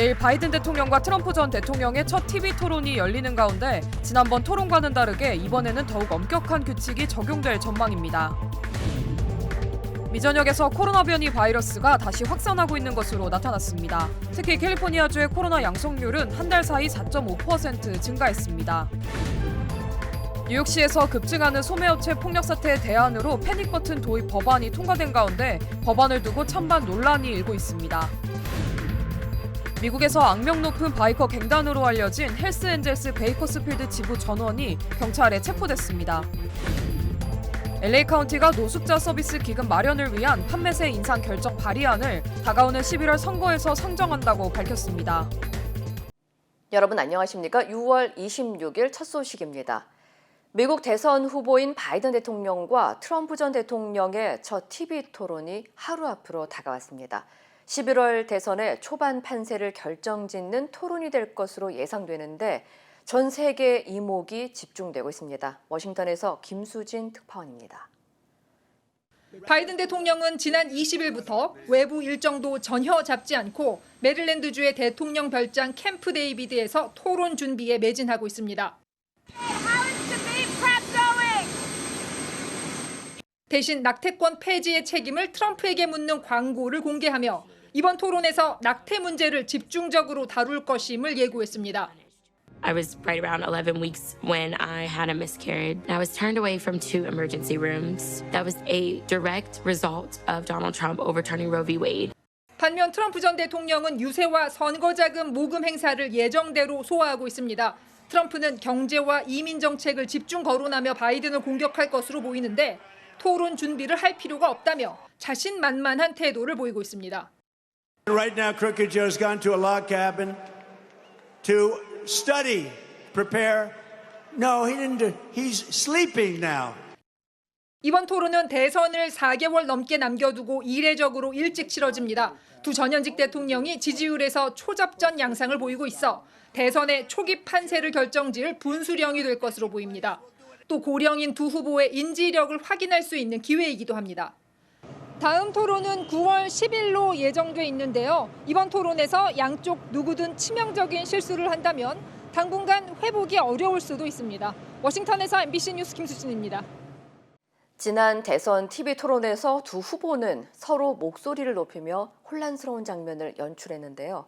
내일 바이든 대통령과 트럼프 전 대통령의 첫 TV 토론이 열리는 가운데 지난번 토론과는 다르게 이번에는 더욱 엄격한 규칙이 적용될 전망입니다. 미 전역에서 코로나 변이 바이러스가 다시 확산하고 있는 것으로 나타났습니다. 특히 캘리포니아주의 코로나 양성률은 한 달 사이 4.5% 증가했습니다. 뉴욕시에서 급증하는 소매업체 폭력 사태의 대안으로 패닉 버튼 도입 법안이 통과된 가운데 법안을 두고 찬반 논란이 일고 있습니다. 미국에서 악명 높은 바이커 갱단으로 알려진 헬스 엔젤스 베이커스필드 지부 전원이 경찰에 체포됐습니다. LA 카운티가 노숙자 서비스 기금 마련을 위한 판매세 인상 결정 발의안을 다가오는 11월 선거에서 상정한다고 밝혔습니다. 여러분 안녕하십니까? 6월 26일 첫 소식입니다. 미국 대선 후보인 바이든 대통령과 트럼프 전 대통령의 첫 TV 토론이 하루 앞으로 다가왔습니다. 11월 대선의 초반 판세를 결정짓는 토론이 될 것으로 예상되는데 전 세계 이목이 집중되고 있습니다. 워싱턴에서 김수진 특파원입니다. 바이든 대통령은 지난 20일부터 외부 일정도 전혀 잡지 않고 메릴랜드주의 대통령 별장 캠프 데이비드에서 토론 준비에 매진하고 있습니다. 대신 낙태권 폐지의 책임을 트럼프에게 묻는 광고를 공개하며 이번 토론에서 낙태 문제를 집중적으로 다룰 것임을 예고했습니다. I was right around 11 weeks when I had a miscarriage. I was turned away from 2 emergency rooms. That was a direct result of Donald Trump overturning Roe v. Wade. 반면 트럼프 전 대통령은 유세와 선거자금 모금 행사를 예정대로 소화하고 있습니다. 트럼프는 경제와 이민 정책을 집중 거론하며 바이든을 공격할 것으로 보이는데 토론 준비를 할 필요가 없다며 자신만만한 태도를 보이고 있습니다. Right now, Crooked Joe's gone to a log cabin to study, prepare. No, he didn't. He's sleeping now. 이번 토론은 대선을 4개월 넘게 남겨두고 이례적으로 일찍 치러집니다. 두 전현직 대통령이 지지율에서 초접전 양상을 보이고 있어 대선의 초기 판세를 결정지을 분수령이 될 것으로 보입니다. 또 고령인 두 후보의 인지력을 확인할 수 있는 기회이기도 합니다. 다음 토론은 9월 10일로 예정돼 있는데요. 이번 토론에서 양쪽 누구든 치명적인 실수를 한다면 당분간 회복이 어려울 수도 있습니다. 워싱턴에서 MBC 뉴스 김수진입니다. 지난 대선 TV 토론에서 두 후보는 서로 목소리를 높이며 혼란스러운 장면을 연출했는데요.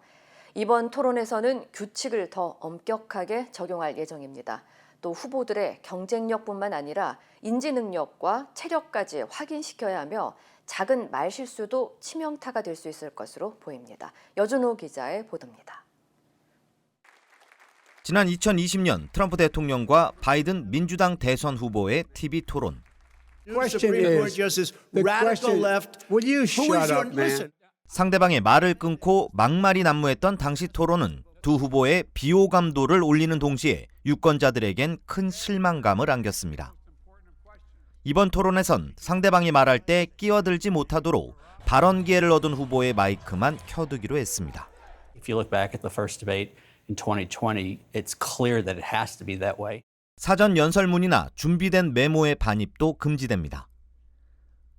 이번 토론에서는 규칙을 더 엄격하게 적용할 예정입니다. 또 후보들의 경쟁력뿐만 아니라 인지 능력과 체력까지 확인시켜야 하며 작은 말실수도 치명타가 될 수 있을 것으로 보입니다. 여준호 기자의 보도입니다. 지난 2020년 트럼프 대통령과 바이든 민주당 대선 후보의 TV 토론. 상대방의 말을 끊고 막말이 난무했던 당시 토론은 두 후보의 비호감도를 올리는 동시에 유권자들에겐 큰 실망감을 안겼습니다. 이번 토론에선 상대방이 말할 때 끼어들지 못하도록 발언 기회를 얻은 후보의 마이크만 켜두기로 했습니다. If you look back at the first debate in 2020, it's clear that it has to be that way. 사전 연설문이나 준비된 메모의 반입도 금지됩니다.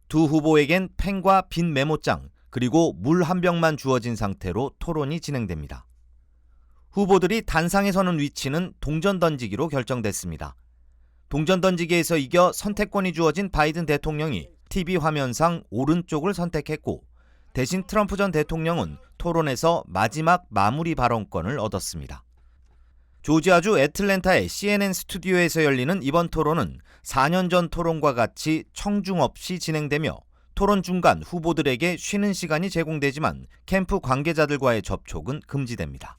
두 후보에겐 펜과 빈 메모장 그리고 물 한 병만 주어진 상태로 토론이 진행됩니다. 후보들이 단상에 서는 위치는 동전 던지기로 결정됐습니다. 동전 던지기에서 이겨 선택권이 주어진 바이든 대통령이 TV 화면상 오른쪽을 선택했고 대신 트럼프 전 대통령은 토론에서 마지막 마무리 발언권을 얻었습니다. 조지아주 애틀랜타의 CNN 스튜디오에서 열리는 이번 토론은 4년 전 토론과 같이 청중 없이 진행되며 토론 중간 후보들에게 쉬는 시간이 제공되지만 캠프 관계자들과의 접촉은 금지됩니다.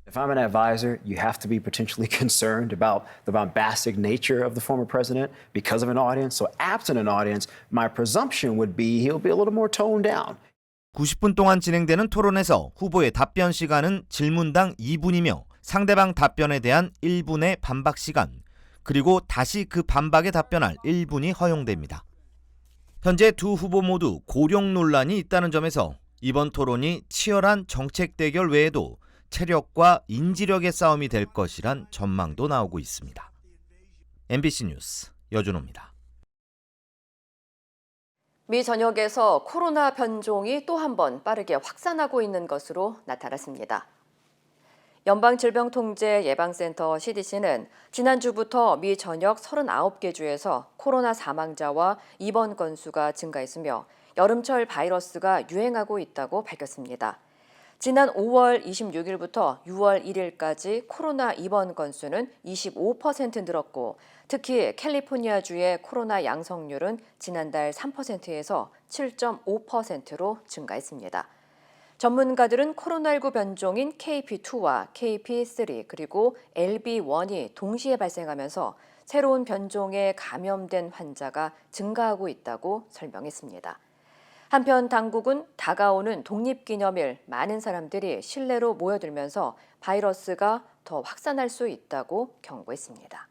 If I'm an advisor, you have to be potentially concerned about the bombastic nature of the former president because of an audience. So absent an audience, my presumption would be he'll be a little more toned down. 90분 동안 진행되는 토론에서 후보의 답변 시간은 질문당 2분이며 상대방 답변에 대한 1분의 반박 시간, 그리고 다시 그 반박에 답변할 1분이 허용됩니다. 현재 두 후보 모두 고령 논란이 있다는 점에서 이번 토론이 치열한 정책 대결 외에도 체력과 인지력의 싸움이 될 것이란 전망도 나오고 있습니다. MBC 뉴스 여준호입니다. 미 전역에서 코로나 변종이 또 한 번 빠르게 확산하고 있는 것으로 나타났습니다. 연방질병통제예방센터 CDC는 지난주부터 미 전역 39개 주에서 코로나 사망자와 입원 건수가 증가했으며 여름철 바이러스가 유행하고 있다고 밝혔습니다. 지난 5월 26일부터 6월 1일까지 코로나 입원 건수는 25% 늘었고 특히 캘리포니아주의 코로나 양성률은 지난달 3%에서 7.5%로 증가했습니다. 전문가들은 코로나19 변종인 KP2와 KP3 그리고 LB1이 동시에 발생하면서 새로운 변종에 감염된 환자가 증가하고 있다고 설명했습니다. 한편 당국은 다가오는 독립기념일 많은 사람들이 실내로 모여들면서 바이러스가 더 확산할 수 있다고 경고했습니다.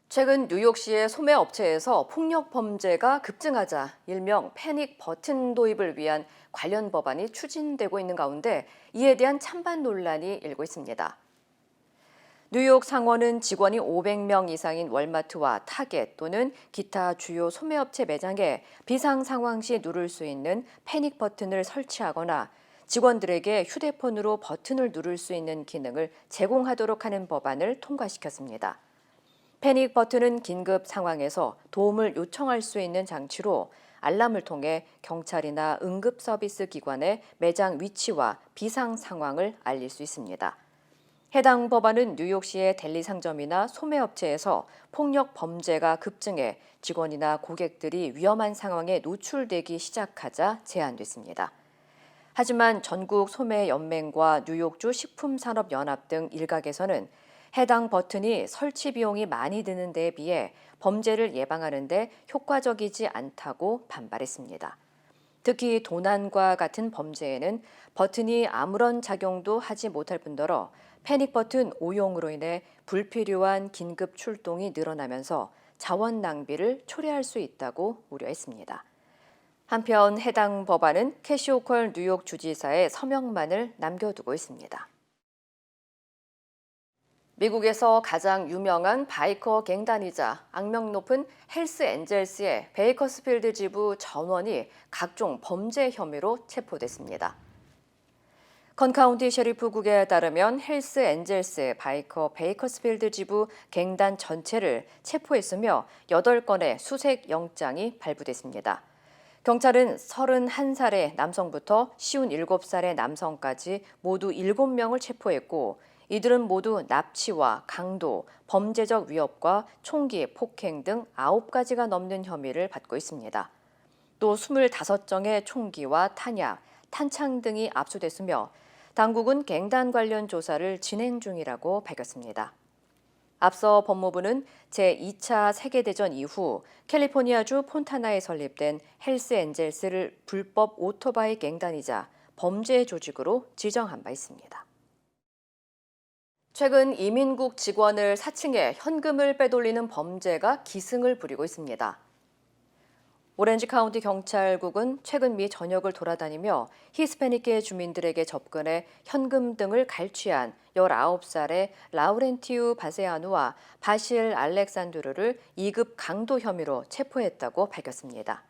최근 뉴욕시의 소매업체에서 폭력 범죄가 급증하자 일명 패닉 버튼 도입을 위한 관련 법안이 추진되고 있는 가운데 이에 대한 찬반 논란이 일고 있습니다. 뉴욕 상원은 직원이 500명 이상인 월마트와 타겟 또는 기타 주요 소매업체 매장에 비상 상황 시 누를 수 있는 패닉 버튼을 설치하거나 직원들에게 휴대폰으로 버튼을 누를 수 있는 기능을 제공하도록 하는 법안을 통과시켰습니다. 패닉 버튼은 긴급 상황에서 도움을 요청할 수 있는 장치로 알람을 통해 경찰이나 응급 서비스 기관의 매장 위치와 비상 상황을 알릴 수 있습니다. 해당 법안은 뉴욕시의 델리 상점이나 소매업체에서 폭력 범죄가 급증해 직원이나 고객들이 위험한 상황에 노출되기 시작하자 제안됐습니다. 하지만 전국 소매연맹과 뉴욕주 식품산업연합 등 일각에서는 해당 버튼이 설치 비용이 많이 드는 데에 비해 범죄를 예방하는 데 효과적이지 않다고 반발했습니다. 특히 도난과 같은 범죄에는 버튼이 아무런 작용도 하지 못할 뿐더러 패닉 버튼 오용으로 인해 불필요한 긴급 출동이 늘어나면서 자원 낭비를 초래할 수 있다고 우려했습니다. 한편 해당 법안은 캐시 호컬 뉴욕 주지사의 서명만을 남겨두고 있습니다. 미국에서 가장 유명한 바이커 갱단이자 악명 높은 헬스 엔젤스의 베이커스필드 지부 전원이 각종 범죄 혐의로 체포됐습니다. 컨카운티 셰리프국에 따르면 헬스 엔젤스 바이커 베이커스필드 지부 갱단 전체를 체포했으며 8건의 수색 영장이 발부됐습니다. 경찰은 31살의 남성부터 57살의 남성까지 모두 7명을 체포했고 이들은 모두 납치와 강도, 범죄적 위협과 총기, 폭행 등 9가지가 넘는 혐의를 받고 있습니다. 또 25정의 총기와 탄약, 탄창 등이 압수됐으며 당국은 갱단 관련 조사를 진행 중이라고 밝혔습니다. 앞서 법무부는 제2차 세계대전 이후 캘리포니아주 폰타나에 설립된 헬스 엔젤스를 불법 오토바이 갱단이자 범죄 조직으로 지정한 바 있습니다. 최근 이민국 직원을 사칭해 현금을 빼돌리는 범죄가 기승을 부리고 있습니다. 오렌지 카운티 경찰국은 최근 미 전역을 돌아다니며 히스패닉계 주민들에게 접근해 현금 등을 갈취한 19살의 라우렌티우 바세아누와 바실 알렉산드르를 2급 강도 혐의로 체포했다고 밝혔습니다.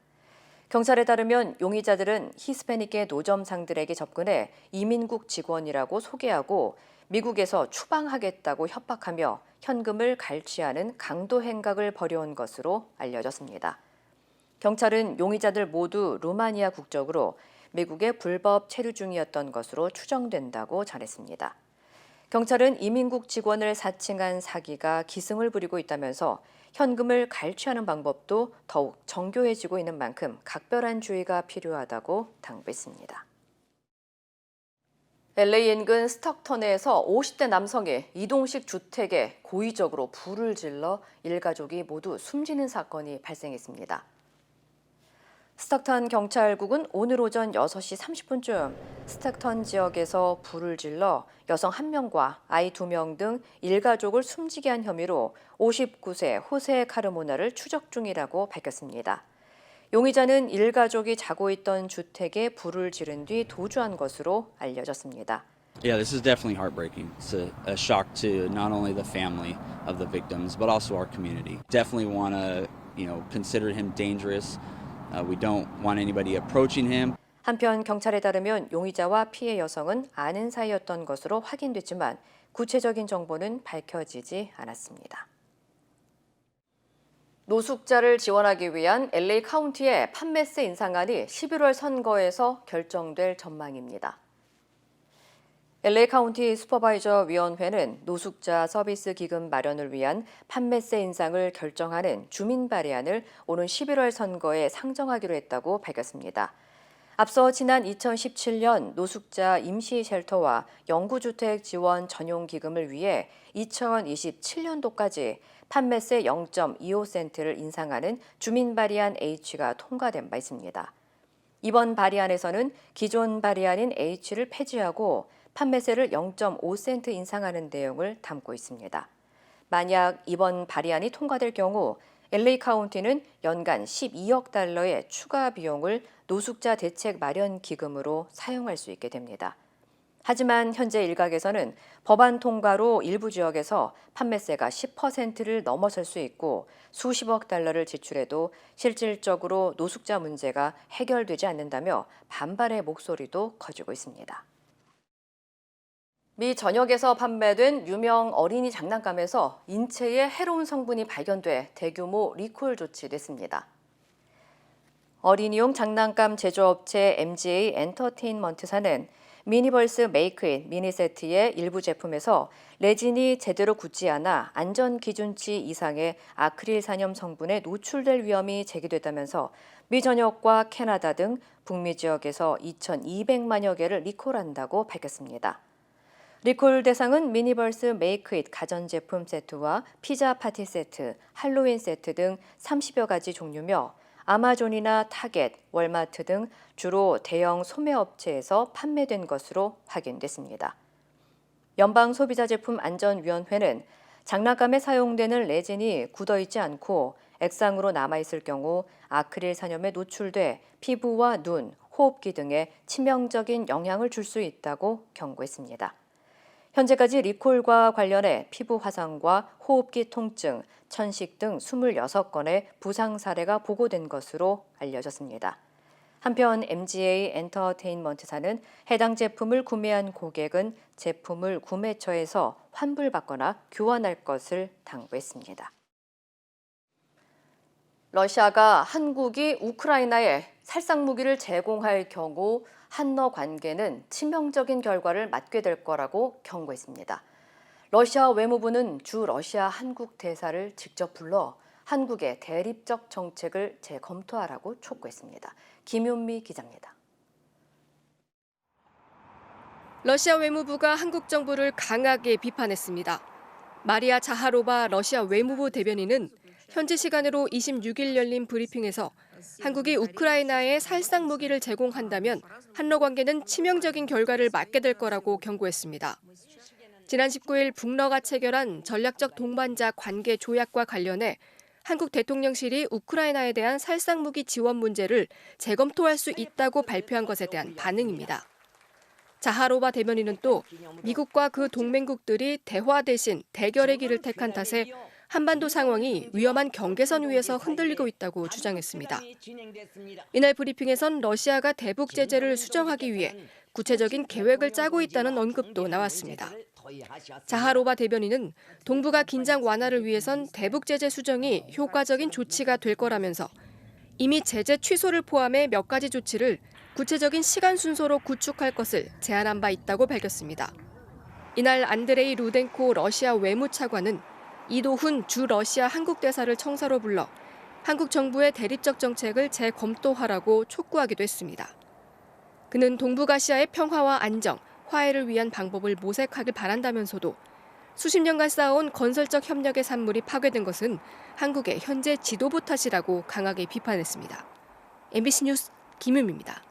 경찰에 따르면 용의자들은 히스패닉계 노점상들에게 접근해 이민국 직원이라고 소개하고 미국에서 추방하겠다고 협박하며 현금을 갈취하는 강도 행각을 벌여온 것으로 알려졌습니다. 경찰은 용의자들 모두 루마니아 국적으로 미국에 불법 체류 중이었던 것으로 추정된다고 전했습니다. 경찰은 이민국 직원을 사칭한 사기가 기승을 부리고 있다면서 현금을 갈취하는 방법도 더욱 정교해지고 있는 만큼 각별한 주의가 필요하다고 당부했습니다. LA 인근 스톡턴에서 50대 남성이 이동식 주택에 고의적으로 불을 질러 일가족이 모두 숨지는 사건이 발생했습니다. 스톡턴 경찰국은 오늘 오전 6시 30분쯤 스톡턴 지역에서 불을 질러 여성 1명과 아이 2명 등 일가족을 숨지게 한 혐의로 59세 호세 카르모나를 추적 중이라고 밝혔습니다. 용의자는 일가족이 자고 있던 주택에 불을 지른 뒤 도주한 것으로 알려졌습니다. Yeah, this is definitely heartbreaking. It's a shock to not only the family of the victims, but also our community. Definitely want to, consider him dangerous. We don't want anybody approaching him. 한편 경찰에 따르면 용의자와 피해 여성은 아는 사이였던 것으로 확인됐지만 구체적인 정보는 밝혀지지 않았습니다. 노숙자를 지원하기 위한 LA 카운티의 판매세 인상안이 11월 선거에서 결정될 전망입니다. LA 카운티 슈퍼바이저 위원회는 노숙자 서비스 기금 마련을 위한 판매세 인상을 결정하는 주민 발의안을 오는 11월 선거에 상정하기로 했다고 밝혔습니다. 앞서 지난 2017년 노숙자 임시 쉘터와 영구주택 지원 전용 기금을 위해 2027년도까지 판매세 0.25센트를 인상하는 주민 발의안 H가 통과된 바 있습니다. 이번 발의안에서는 기존 발의안인 H를 폐지하고 판매세를 0.5센트 인상하는 내용을 담고 있습니다. 만약 이번 발의안이 통과될 경우 LA 카운티는 연간 12억 달러의 추가 비용을 노숙자 대책 마련 기금으로 사용할 수 있게 됩니다. 하지만 현재 일각에서는 법안 통과로 일부 지역에서 판매세가 10%를 넘어설 수 있고 수십억 달러를 지출해도 실질적으로 노숙자 문제가 해결되지 않는다며 반발의 목소리도 커지고 있습니다. 미 전역에서 판매된 유명 어린이 장난감에서 인체에 해로운 성분이 발견돼 대규모 리콜 조치됐습니다. 어린이용 장난감 제조업체 MGA 엔터테인먼트사는 미니버스 메이크잇 미니세트의 일부 제품에서 레진이 제대로 굳지 않아 안전 기준치 이상의 아크릴 산염 성분에 노출될 위험이 제기됐다면서 미 전역과 캐나다 등 북미 지역에서 2,200만여 개를 리콜한다고 밝혔습니다. 리콜 대상은 미니버스 메이크잇 가전제품 세트와 피자 파티 세트, 할로윈 세트 등 30여 가지 종류며 아마존이나 타겟, 월마트 등 주로 대형 소매업체에서 판매된 것으로 확인됐습니다. 연방소비자제품안전위원회는 장난감에 사용되는 레진이 굳어있지 않고 액상으로 남아있을 경우 아크릴 산염에 노출돼 피부와 눈, 호흡기 등에 치명적인 영향을 줄 수 있다고 경고했습니다. 현재까지 리콜과 관련해 피부 화상과 호흡기 통증, 천식 등 26건의 부상 사례가 보고된 것으로 알려졌습니다. 한편 MGA 엔터테인먼트사는 해당 제품을 구매한 고객은 제품을 구매처에서 환불받거나 교환할 것을 당부했습니다. 러시아가 한국이 우크라이나에 살상무기를 제공할 경우 한러 관계는 치명적인 결과를 맞게 될 거라고 경고했습니다. 러시아 외무부는 주 러시아 한국 대사를 직접 불러 한국의 대립적 정책을 재검토하라고 촉구했습니다. 김윤미 기자입니다. 러시아 외무부가 한국 정부를 강하게 비판했습니다. 마리아 자하로바 러시아 외무부 대변인은 현지 시간으로 26일 열린 브리핑에서 한국이 우크라이나에 살상 무기를 제공한다면 한러 관계는 치명적인 결과를 맞게 될 거라고 경고했습니다. 지난 19일 북러가 체결한 전략적 동반자 관계 조약과 관련해 한국 대통령실이 우크라이나에 대한 살상 무기 지원 문제를 재검토할 수 있다고 발표한 것에 대한 반응입니다. 자하로바 대변인은 또 미국과 그 동맹국들이 대화 대신 대결의 길을 택한 탓에 한반도 상황이 위험한 경계선 위에서 흔들리고 있다고 주장했습니다. 이날 브리핑에선 러시아가 대북 제재를 수정하기 위해 구체적인 계획을 짜고 있다는 언급도 나왔습니다. 자하로바 대변인은 동북아 긴장 완화를 위해선 대북 제재 수정이 효과적인 조치가 될 거라면서 이미 제재 취소를 포함해 몇 가지 조치를 구체적인 시간 순서로 구축할 것을 제안한 바 있다고 밝혔습니다. 이날 안드레이 루덴코 러시아 외무차관은 이도훈 주 러시아 한국 대사를 청사로 불러 한국 정부의 대립적 정책을 재검토하라고 촉구하기도 했습니다. 그는 동북아시아의 평화와 안정, 화해를 위한 방법을 모색하길 바란다면서도 수십 년간 쌓아온 건설적 협력의 산물이 파괴된 것은 한국의 현재 지도부 탓이라고 강하게 비판했습니다. MBC 뉴스 김윤미입니다.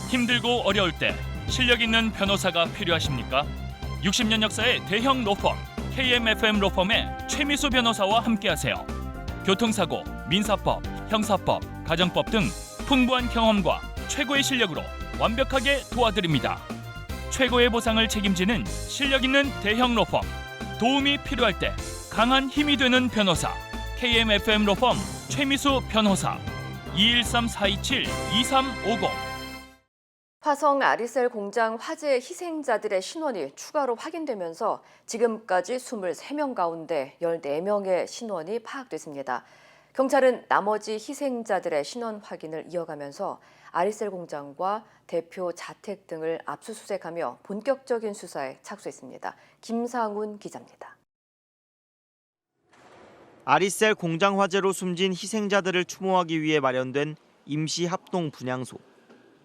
힘들고 어려울 때 실력 있는 변호사가 필요하십니까? 60년 역사의 대형 로펌 KMFM 로펌의 최미수 변호사와 함께하세요. 교통사고, 민사법, 형사법, 가정법 등 풍부한 경험과 최고의 실력으로 완벽하게 도와드립니다. 최고의 보상을 책임지는 실력 있는 대형 로펌. 도움이 필요할 때 강한 힘이 되는 변호사. KMFM 로펌 최미수 변호사. 213-427-2350 화성 아리셀 공장 화재 희생자들의 신원이 추가로 확인되면서 지금까지 23명 가운데 14명의 신원이 파악됐습니다. 경찰은 나머지 희생자들의 신원 확인을 이어가면서 아리셀 공장과 대표 자택 등을 압수수색하며 본격적인 수사에 착수했습니다. 김상훈 기자입니다. 아리셀 공장 화재로 숨진 희생자들을 추모하기 위해 마련된 임시 합동 분향소.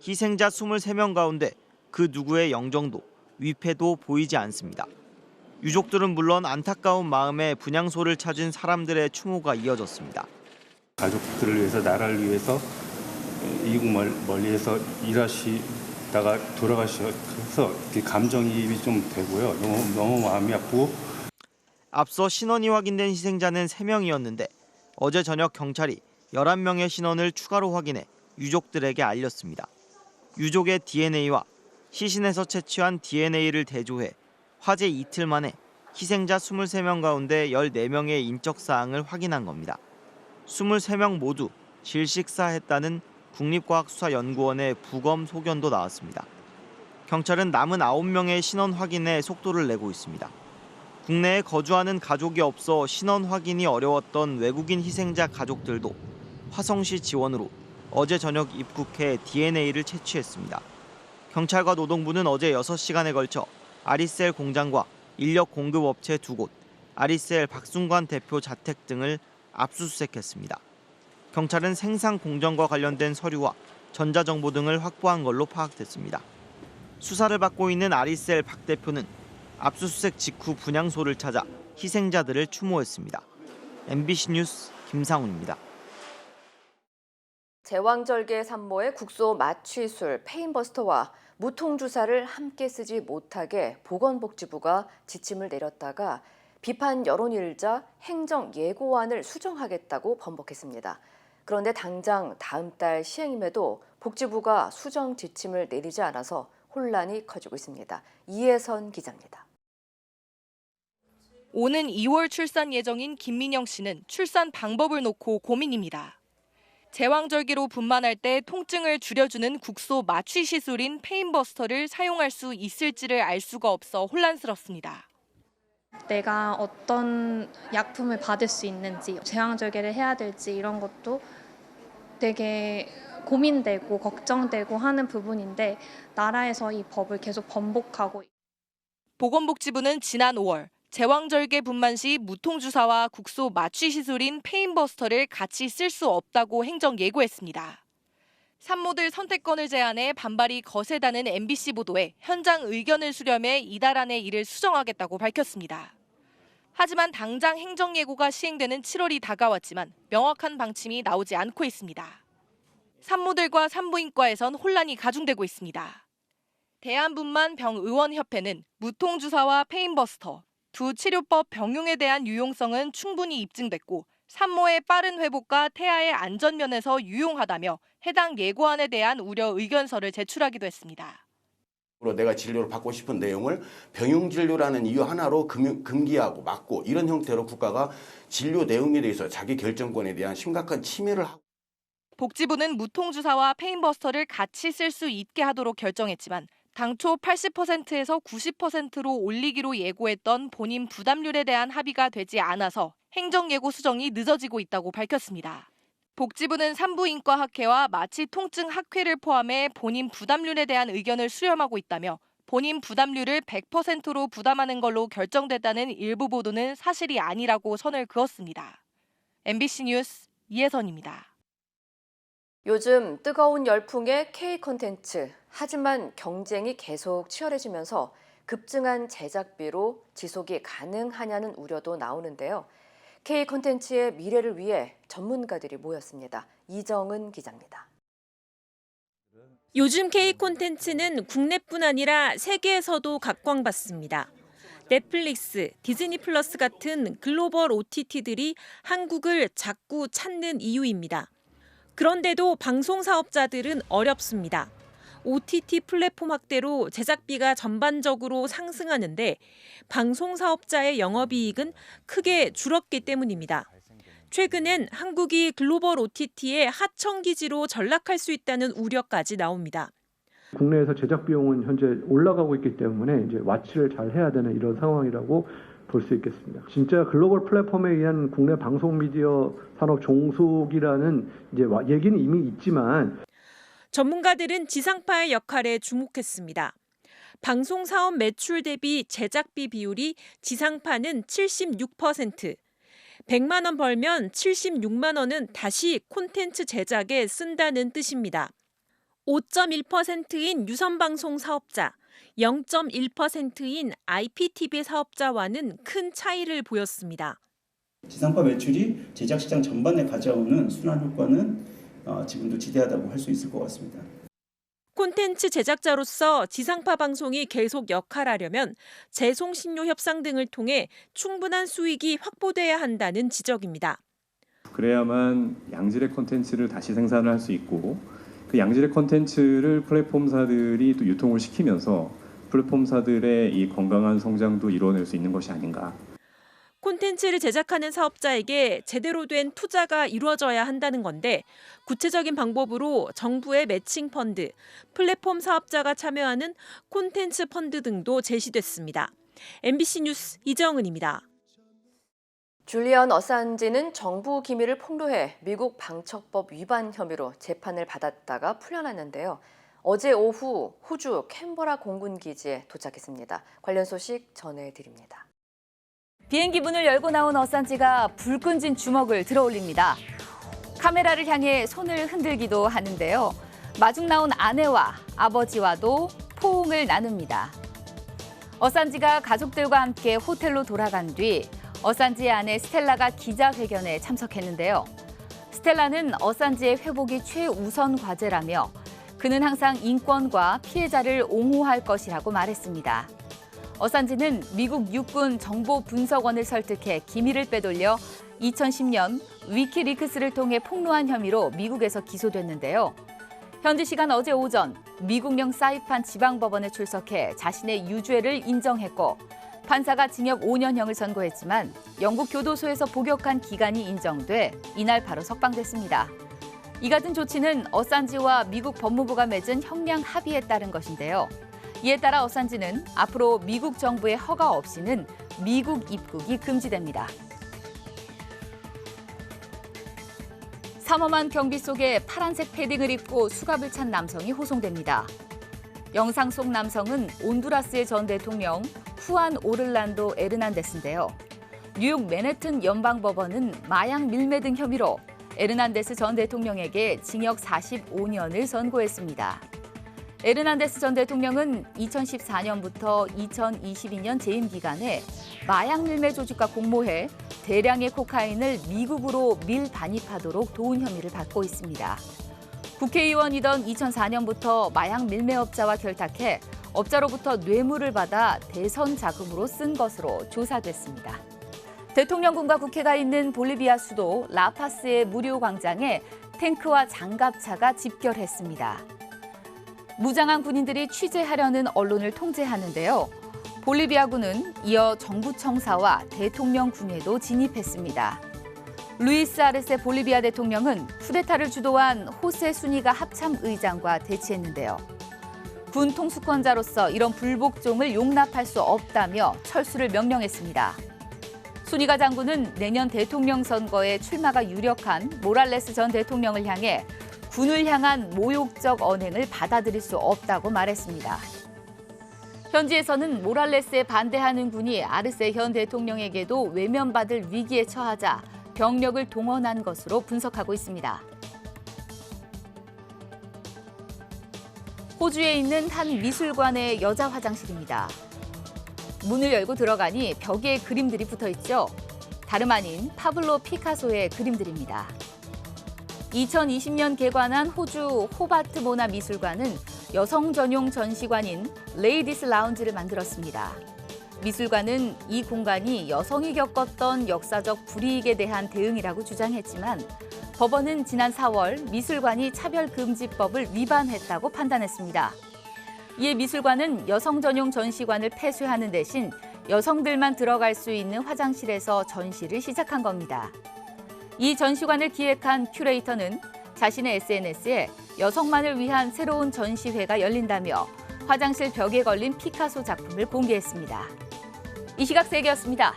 희생자 23명 가운데 그 누구의 영정도, 위패도 보이지 않습니다. 유족들은 물론 안타까운 마음에 분향소를 찾은 사람들의 추모가 이어졌습니다. 가족들을 위해서, 나라를 위해서 이국 멀리에서 일하시다가 돌아가셔서 감정이입이 좀 되고요. 너무 마음이 아프고. 앞서 신원이 확인된 희생자는 3명이었는데 어제 저녁 경찰이 11명의 신원을 추가로 확인해 유족들에게 알렸습니다. 유족의 DNA와 시신에서 채취한 DNA를 대조해 화재 이틀 만에 희생자 23명 가운데 14명의 인적사항을 확인한 겁니다. 23명 모두 질식사했다는 국립과학수사연구원의 부검 소견도 나왔습니다. 경찰은 남은 9명의 신원 확인에 속도를 내고 있습니다. 국내에 거주하는 가족이 없어 신원 확인이 어려웠던 외국인 희생자 가족들도 화성시 지원으로 어제 저녁 입국해 DNA를 채취했습니다. 경찰과 노동부는 어제 6시간에 걸쳐 아리셀 공장과 인력 공급업체 2곳, 아리셀 박순관 대표 자택 등을 압수수색했습니다. 경찰은 생산 공정과 관련된 서류와 전자정보 등을 확보한 걸로 파악됐습니다. 수사를 받고 있는 아리셀 박 대표는 압수수색 직후 분향소를 찾아 희생자들을 추모했습니다. MBC 뉴스 김상훈입니다. 제왕절개 산모의 국소 마취술, 페인버스터와 무통주사를 함께 쓰지 못하게 보건복지부가 지침을 내렸다가 비판 여론이 일자 행정예고안을 수정하겠다고 번복했습니다. 그런데 당장 다음 달 시행임에도 복지부가 수정 지침을 내리지 않아서 혼란이 커지고 있습니다. 이혜선 기자입니다. 오는 2월 출산 예정인 김민영 씨는 출산 방법을 놓고 고민입니다. 제왕절개로 분만할 때 통증을 줄여주는 국소 마취 시술인 페인버스터를 사용할 수 있을지를 알 수가 없어 혼란스럽습니다. 내가 어떤 약품을 받을 수 있는지, 제왕절개를 해야 될지 이런 것도 되게 고민되고 걱정되고 하는 부분인데 나라에서 이 법을 계속 번복하고. 보건복지부는 지난 5월 제왕절개 분만 시 무통주사와 국소 마취 시술인 페인버스터를 같이 쓸 수 없다고 행정 예고했습니다. 산모들 선택권을 제한해 반발이 거세다는 MBC 보도에 현장 의견을 수렴해 이달 안에 이를 수정하겠다고 밝혔습니다. 하지만 당장 행정 예고가 시행되는 7월이 다가왔지만 명확한 방침이 나오지 않고 있습니다. 산모들과 산부인과에선 혼란이 가중되고 있습니다. 대한분만병의원협회는 무통주사와 페인버스터 두 치료법 병용에 대한 유용성은 충분히 입증됐고 산모의 빠른 회복과 태아의 안전면에서 유용하다며 해당 예고안에 대한 우려 의견서를 제출하기도 했습니다. 내가 진료를 받고 싶은 내용을 병용진료라는 이유 하나로 금기하고 막고 이런 형태로 국가가 진료 내용에 대해서 자기 결정권에 대한 심각한 침해를 하고. 복지부는 무통주사와 페인버스터를 같이 쓸 수 있게 하도록 결정했지만 당초 80%에서 90%로 올리기로 예고했던 본인 부담률에 대한 합의가 되지 않아서 행정예고 수정이 늦어지고 있다고 밝혔습니다. 복지부는 산부인과학회와 마취 통증 학회를 포함해 본인 부담률에 대한 의견을 수렴하고 있다며 본인 부담률을 100%로 부담하는 걸로 결정됐다는 일부 보도는 사실이 아니라고 선을 그었습니다. MBC 뉴스 이혜선입니다. 요즘 뜨거운 열풍의 K 콘텐츠. 하지만 경쟁이 계속 치열해지면서 급증한 제작비로 지속이 가능하냐는 우려도 나오는데요. K 콘텐츠의 미래를 위해 전문가들이 모였습니다. 이정은 기자입니다. 요즘 K 콘텐츠는 국내뿐 아니라 세계에서도 각광받습니다. 넷플릭스, 디즈니 플러스 같은 글로벌 OTT들이 한국을 자꾸 찾는 이유입니다. 그런데도 방송 사업자들은 어렵습니다. OTT 플랫폼 확대로 제작비가 전반적으로 상승하는데 방송 사업자의 영업이익은 크게 줄었기 때문입니다. 최근엔 한국이 글로벌 OTT의 하청 기지로 전락할 수 있다는 우려까지 나옵니다. 국내에서 제작 비용은 현재 올라가고 있기 때문에 이제 와치를 잘 해야 되는 이런 상황이라고 볼 수 있겠습니다. 진짜 글로벌 플랫폼에 의한 국내 방송 미디어 산업 종속이라는 이제 얘기는 이미 있지만 전문가들은 지상파의 역할에 주목했습니다. 방송 사업 매출 대비 제작비 비율이 지상파는 76%, 100만 원 벌면 76만 원은 다시 콘텐츠 제작에 쓴다는 뜻입니다. 5.1%인 유선방송 사업자, 0.1%인 IPTV 사업자와는 큰 차이를 보였습니다. 지상파 매출이 제작시장 전반에 가져오는 순환 효과는 지금도 지대하다고 할 수 있을 것 같습니다. 콘텐츠 제작자로서 지상파 방송이 계속 역할하려면 재송신료 협상 등을 통해 충분한 수익이 확보돼야 한다는 지적입니다. 그래야만 양질의 콘텐츠를 다시 생산을 할 수 있고 그 양질의 콘텐츠를 플랫폼사들이 또 유통을 시키면서 플랫폼사들의 이 건강한 성장도 이루어낼 수 있는 것이 아닌가. 콘텐츠를 제작하는 사업자에게 제대로 된 투자가 이루어져야 한다는 건데 구체적인 방법으로 정부의 매칭 펀드, 플랫폼 사업자가 참여하는 콘텐츠 펀드 등도 제시됐습니다. MBC 뉴스 이정은입니다. 줄리언 어산지는 정부 기밀을 폭로해 미국 방첩법 위반 혐의로 재판을 받았다가 풀려났는데요. 어제 오후 호주 캔버라 공군기지에 도착했습니다. 관련 소식 전해드립니다. 비행기 문을 열고 나온 어산지가 불 끈진 주먹을 들어올립니다. 카메라를 향해 손을 흔들기도 하는데요. 마중 나온 아내와 아버지와도 포옹을 나눕니다. 어산지가 가족들과 함께 호텔로 돌아간 뒤 어산지의 아내 스텔라가 기자회견에 참석했는데요. 스텔라는 어산지의 회복이 최우선 과제라며 그는 항상 인권과 피해자를 옹호할 것이라고 말했습니다. 어산지는 미국 육군 정보분석원을 설득해 기밀을 빼돌려 2010년 위키리크스를 통해 폭로한 혐의로 미국에서 기소됐는데요. 현지 시간 어제 오전 미국령 사이판 지방법원에 출석해 자신의 유죄를 인정했고 판사가 징역 5년형을 선고했지만 영국 교도소에서 복역한 기간이 인정돼 이날 바로 석방됐습니다. 이 같은 조치는 어산지와 미국 법무부가 맺은 형량 합의에 따른 것인데요. 이에 따라 어산지는 앞으로 미국 정부의 허가 없이는 미국 입국이 금지됩니다. 삼엄한 경비 속에 파란색 패딩을 입고 수갑을 찬 남성이 호송됩니다. 영상 속 남성은 온두라스의 전 대통령 후안 오를란도 에르난데스인데요. 뉴욕 맨해튼 연방법원은 마약 밀매 등 혐의로 에르난데스 전 대통령에게 징역 45년을 선고했습니다. 에르난데스 전 대통령은 2014년부터 2022년 재임 기간에 마약 밀매 조직과 공모해 대량의 코카인을 미국으로 밀반입하도록 도운 혐의를 받고 있습니다. 국회의원이던 2004년부터 마약 밀매업자와 결탁해 업자로부터 뇌물을 받아 대선 자금으로 쓴 것으로 조사됐습니다. 대통령궁과 국회가 있는 볼리비아 수도 라파스의 무료 광장에 탱크와 장갑차가 집결했습니다. 무장한 군인들이 취재하려는 언론을 통제하는데요. 볼리비아군은 이어 정부 청사와 대통령 궁에도 진입했습니다. 루이스 아르세 볼리비아 대통령은 쿠데타를 주도한 호세 수니가 합참 의장과 대치했는데요. 군 통수권자로서 이런 불복종을 용납할 수 없다며 철수를 명령했습니다. 수니가 장군은 내년 대통령 선거에 출마가 유력한 모랄레스 전 대통령을 향해 군을 향한 모욕적 언행을 받아들일 수 없다고 말했습니다. 현지에서는 모랄레스에 반대하는 군이 아르세 현 대통령에게도 외면받을 위기에 처하자 병력을 동원한 것으로 분석하고 있습니다. 호주에 있는 한 미술관의 여자 화장실입니다. 문을 열고 들어가니 벽에 그림들이 붙어 있죠. 다름 아닌 파블로 피카소의 그림들입니다. 2020년 개관한 호주 호바트 모나 미술관은 여성 전용 전시관인 레이디스 라운지를 만들었습니다. 미술관은 이 공간이 여성이 겪었던 역사적 불이익에 대한 대응이라고 주장했지만 법원은 지난 4월 미술관이 차별금지법을 위반했다고 판단했습니다. 이에 미술관은 여성 전용 전시관을 폐쇄하는 대신 여성들만 들어갈 수 있는 화장실에서 전시를 시작한 겁니다. 이 전시관을 기획한 큐레이터는 자신의 SNS에 여성만을 위한 새로운 전시회가 열린다며 화장실 벽에 걸린 피카소 작품을 공개했습니다. 이 시각 세계였습니다.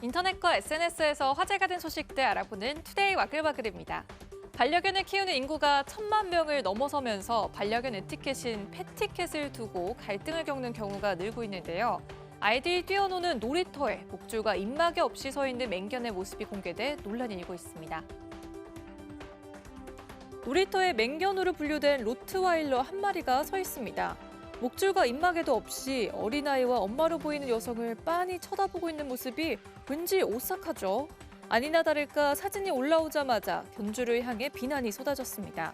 인터넷과 SNS에서 화제가 된 소식들 알아보는 투데이 와글와글입니다. 반려견을 키우는 인구가 1,000만 명을 넘어서면서 반려견 에티켓인 패티켓을 두고 갈등을 겪는 경우가 늘고 있는데요. 아이들이 뛰어노는 놀이터에 목줄과 입마개 없이 서 있는 맹견의 모습이 공개돼 논란이 일고 있습니다. 놀이터에 맹견으로 분류된 로트와일러 한 마리가 서 있습니다. 목줄과 입마개도 없이 어린아이와 엄마로 보이는 여성을 빤히 쳐다보고 있는 모습이 왠지 오싹하죠. 아니나 다를까 사진이 올라오자마자 견주를 향해 비난이 쏟아졌습니다.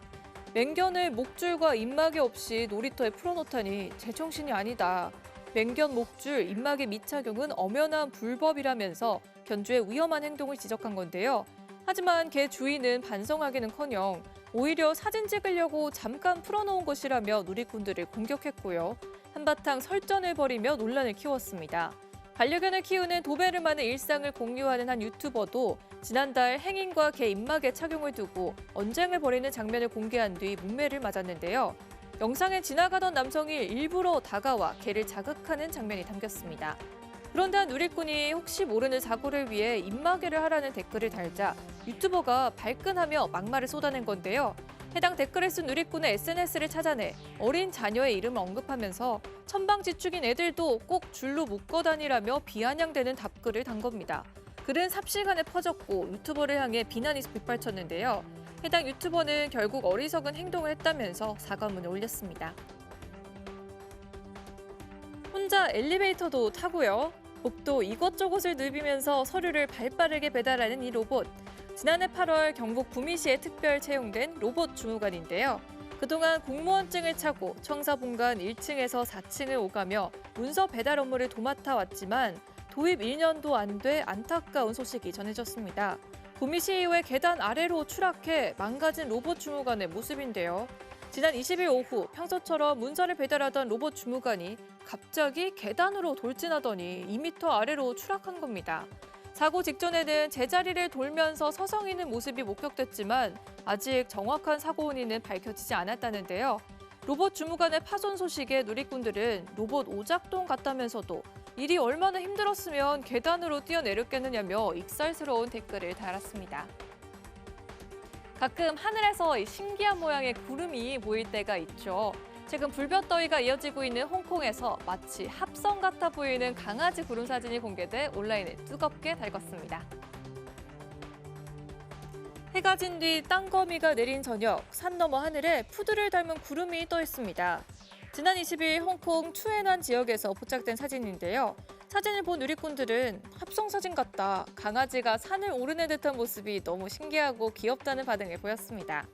맹견을 목줄과 입마개 없이 놀이터에 풀어놓다니 제정신이 아니다. 맹견 목줄, 입마개 미착용은 엄연한 불법이라면서 견주의 위험한 행동을 지적한 건데요. 하지만 개 주인은 반성하기는커녕 오히려 사진 찍으려고 잠깐 풀어놓은 것이라며 누리꾼들을 공격했고요. 한바탕 설전을 벌이며 논란을 키웠습니다. 반려견을 키우는 도베르만의 일상을 공유하는 한 유튜버도 지난달 행인과 개 입마개 착용을 두고 언쟁을 벌이는 장면을 공개한 뒤 문매를 맞았는데요. 영상에 지나가던 남성이 일부러 다가와 개를 자극하는 장면이 담겼습니다. 그런데 한 누리꾼이 혹시 모르는 사고를 위해 입마개를 하라는 댓글을 달자 유튜버가 발끈하며 막말을 쏟아낸 건데요. 해당 댓글을 쓴 누리꾼의 SNS를 찾아내 어린 자녀의 이름을 언급하면서 천방지축인 애들도 꼭 줄로 묶어 다니라며 비아냥대는 답글을 단 겁니다. 글은 삽시간에 퍼졌고 유튜버를 향해 비난이 빗발쳤는데요. 해당 유튜버는 결국 어리석은 행동을 했다면서 사과문을 올렸습니다. 혼자 엘리베이터도 타고요. 복도 이것저것을 누비면서 서류를 발빠르게 배달하는 이 로봇. 지난해 8월 경북 구미시에 특별 채용된 로봇 주무관인데요. 그동안 공무원증을 차고 청사본관 1층에서 4층을 오가며 문서 배달 업무를 도맡아 왔지만 도입 1년도 안 돼 안타까운 소식이 전해졌습니다. 구미시의회 계단 아래로 추락해 망가진 로봇 주무관의 모습인데요. 지난 20일 오후 평소처럼 문서를 배달하던 로봇 주무관이 갑자기 계단으로 돌진하더니 2m 아래로 추락한 겁니다. 사고 직전에는 제자리를 돌면서 서성이는 모습이 목격됐지만 아직 정확한 사고 원인은 밝혀지지 않았다는데요. 로봇 주무관의 파손 소식에 누리꾼들은 로봇 오작동 같다면서도 일이 얼마나 힘들었으면 계단으로 뛰어내렸겠느냐며 익살스러운 댓글을 달았습니다. 가끔 하늘에서 신기한 모양의 구름이 보일 때가 있죠. 최근 불볕더위가 이어지고 있는 홍콩에서 마치 합성 같아 보이는 강아지 구름 사진이 공개돼 온라인에 뜨겁게 달궜습니다. 해가 진 뒤 땅거미가 내린 저녁, 산 너머 하늘에 푸드를 닮은 구름이 떠 있습니다. 지난 20일 홍콩 추에난 지역에서 포착된 사진인데요. 사진을 본 누리꾼들은 합성 사진 같다, 강아지가 산을 오르는 듯한 모습이 너무 신기하고 귀엽다는 반응을 보였습니다.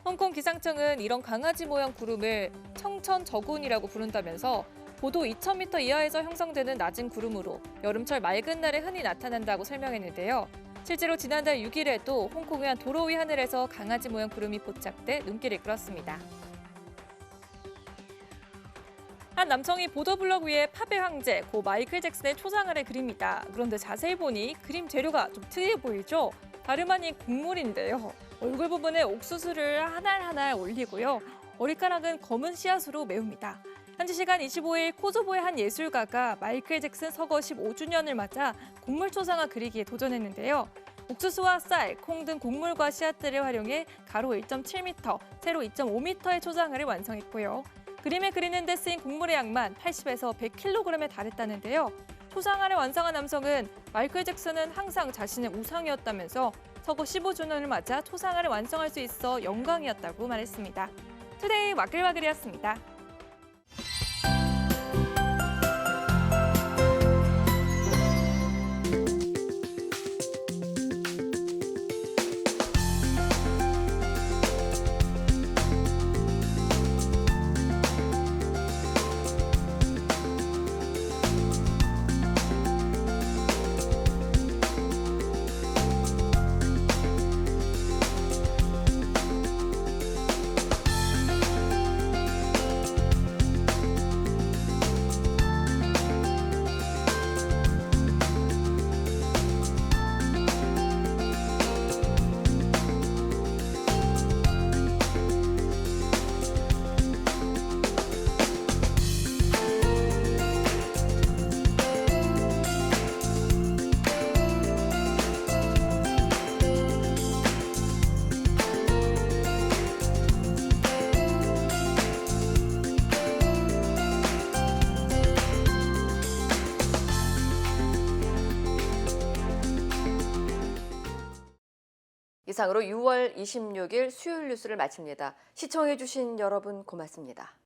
홍콩 기상청은 이런 강아지 모양 구름을 청천저군이라고 부른다면서 고도 2,000m 이하에서 형성되는 낮은 구름으로 여름철 맑은 날에 흔히 나타난다고 설명했는데요. 실제로 지난달 6일에도 홍콩의 한 도로 위 하늘에서 강아지 모양 구름이 포착돼 눈길을 끌었습니다. 한 남성이 보도블럭 위에 팝의 황제 고 마이클 잭슨의 초상화를 그립니다. 그런데 자세히 보니 그림 재료가 좀 특이해 보이죠? 다름 아닌 곡물인데요. 얼굴 부분에 옥수수를 하나하나 올리고요. 머리카락은 검은 씨앗으로 메웁니다. 현지 시간 25일 코소보의 한 예술가가 마이클 잭슨 서거 15주년을 맞아 곡물 초상화 그리기에 도전했는데요. 옥수수와 쌀, 콩 등 곡물과 씨앗들을 활용해 가로 1.7m, 세로 2.5m의 초상화를 완성했고요. 그림을 그리는 데 쓰인 곡물의 양만 80에서 100kg에 달했다는데요. 초상화를 완성한 남성은 마이클 잭슨은 항상 자신의 우상이었다면서 서거 15주년을 맞아 초상화를 완성할 수 있어 영광이었다고 말했습니다. 투데이 와글와글이었습니다. 이상으로 6월 26일 수요일 뉴스를 마칩니다. 시청해주신 여러분 고맙습니다.